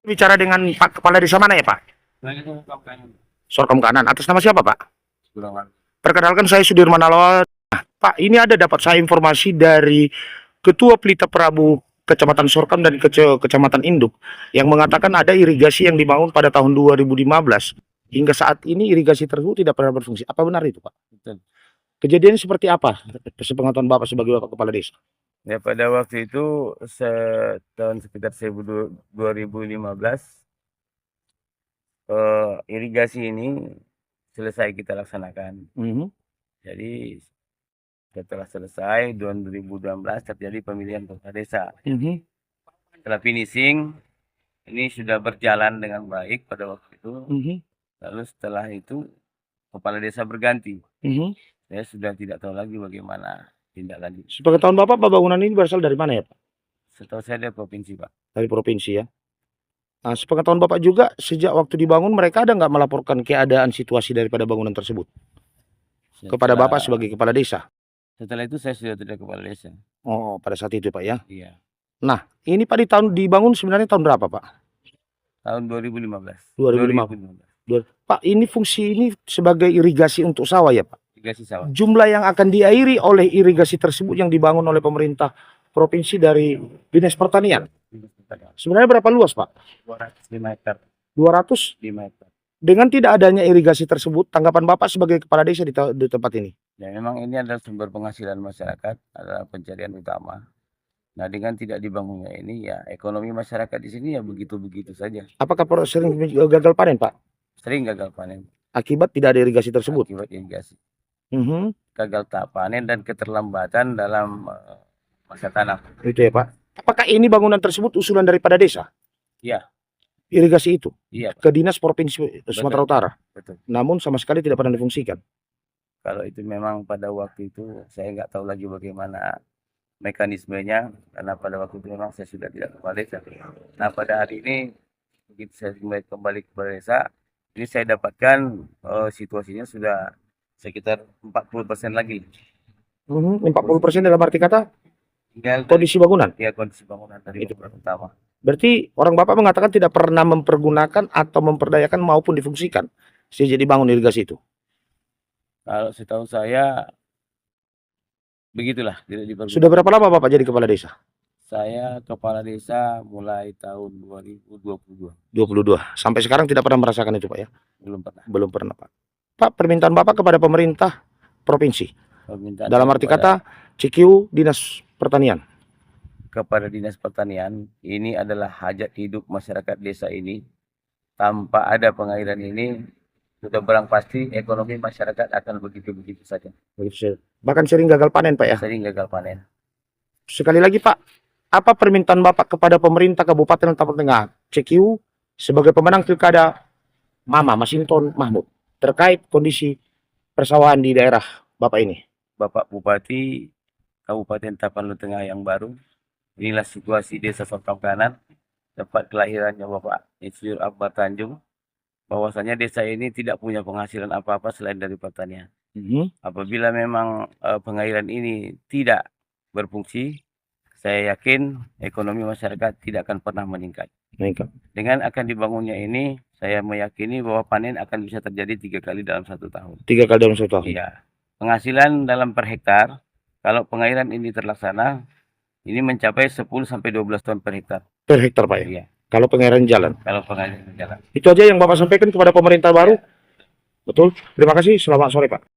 Bicara dengan Pak Kepala Desa mana ya Pak? Sorkom Kanan. Atas nama siapa Pak? Perkenalkan saya Sudirman Alawat. Pak, ini ada dapat saya informasi dari Ketua Pelita Prabu Kecamatan Sorkom dan Kecamatan Induk yang mengatakan ada irigasi yang dibangun pada tahun 2015. Hingga saat ini irigasi tersebut tidak pernah berfungsi. Apa benar itu Pak? Betul. Kejadian seperti apa? Sepengetahuan Bapak sebagai Bapak Kepala Desa. Ya, pada waktu itu tahun sekitar 2015 irigasi ini selesai kita laksanakan. Jadi setelah selesai 2016 terjadi pemilihan kepala desa. Setelah finishing ini sudah berjalan dengan baik pada waktu itu. Lalu setelah itu kepala desa berganti. Saya sudah tidak tahu lagi bagaimana tindak lanjut. Sepengetahuan Bapak, bangunan ini berasal dari mana ya Pak? Setahu saya dari provinsi Pak. Dari provinsi ya. Nah, sepengetahuan Bapak juga sejak waktu dibangun mereka ada nggak melaporkan keadaan situasi daripada bangunan tersebut kepada Bapak sebagai kepala desa? Setelah itu saya sudah tidak kepala desa. Oh, pada saat itu Pak ya? Iya. Nah, ini Pak dibangun sebenarnya tahun berapa Pak? Tahun 2015. 2015. Pak, ini fungsi ini sebagai irigasi untuk sawah ya Pak? Irigasi sawah. Jumlah yang akan diairi oleh irigasi tersebut yang dibangun oleh pemerintah provinsi dari Dinas Pertanian. Sebenarnya berapa luas Pak? 205 hektar. 205 hektar. Dengan tidak adanya irigasi tersebut, tanggapan Bapak sebagai kepala desa di tempat ini? Ya, memang ini adalah sumber penghasilan masyarakat, adalah pencarian utama. Nah, dengan tidak dibangunnya ini, ya ekonomi masyarakat di sini ya begitu-begitu saja. Apakah sering gagal panen Pak? Sering gagal panen. Akibat tidak ada irigasi tersebut? Akibat irigasi. Gagal tak panen dan keterlambatan dalam masa tanam. Itu ya Pak. Apakah ini bangunan tersebut usulan daripada desa? Iya. Irigasi itu? Iya Pak. Ke Dinas Provinsi Sumatera Utara? Betul. Namun sama sekali tidak pernah difungsikan? Kalau itu memang pada waktu itu saya nggak tahu lagi bagaimana mekanismenya, karena pada waktu itu memang saya sudah tidak kepala desa. Nah, pada hari ini begitu saya kembali kepala desa, ini saya dapatkan situasinya sudah sekitar 40% lagi. 40% dalam arti kata? Tinggal kondisi bangunan? Ya, kondisi bangunan dari itu pertama. Berarti orang Bapak mengatakan tidak pernah mempergunakan atau memperdayakan maupun difungsikan sejak dibangun irigasi itu? Kalau setahu saya begitulah, tidak dipergunakan. Sudah berapa lama Bapak jadi kepala desa? Saya kepala desa mulai tahun 2022. 22. Sampai sekarang tidak pernah merasakan itu Pak ya? Belum pernah. Belum pernah Pak. Pak, permintaan Bapak kepada pemerintah provinsi? Dalam arti kata CQ Dinas Pertanian? Kepada Dinas Pertanian, ini adalah hajat hidup masyarakat desa ini. Tanpa ada pengairan ini, sudah barang pasti ekonomi masyarakat akan begitu-begitu saja. Bahkan sering gagal panen Pak ya? Sering gagal panen. Sekali lagi Pak, apa permintaan Bapak kepada pemerintah Kabupaten Tapanuli Tengah CQ sebagai pemenang pilkada Mama Masinton Mahmud terkait kondisi persawahan di daerah Bapak ini? Bapak Bupati Kabupaten Tapanuli Tengah yang baru, inilah situasi Desa Sorkom Kanan, tempat kelahirannya Bapak Insinyur Akbar Tanjung, bahwasanya desa ini tidak punya penghasilan apa-apa selain dari pertanian. Apabila memang pengairan ini tidak berfungsi, saya yakin ekonomi masyarakat tidak akan pernah meningkat. Dengan akan dibangunnya ini, saya meyakini bahwa panen akan bisa terjadi 3 kali dalam 1 tahun. 3 kali dalam 1 tahun? Iya. Penghasilan dalam per hektar, kalau pengairan ini terlaksana, ini mencapai 10-12 ton per hektar. Per hektar Pak ya? Iya. Kalau pengairan jalan? Kalau pengairan jalan. Itu aja yang Bapak sampaikan kepada pemerintah baru? Betul. Terima kasih. Selamat sore Pak.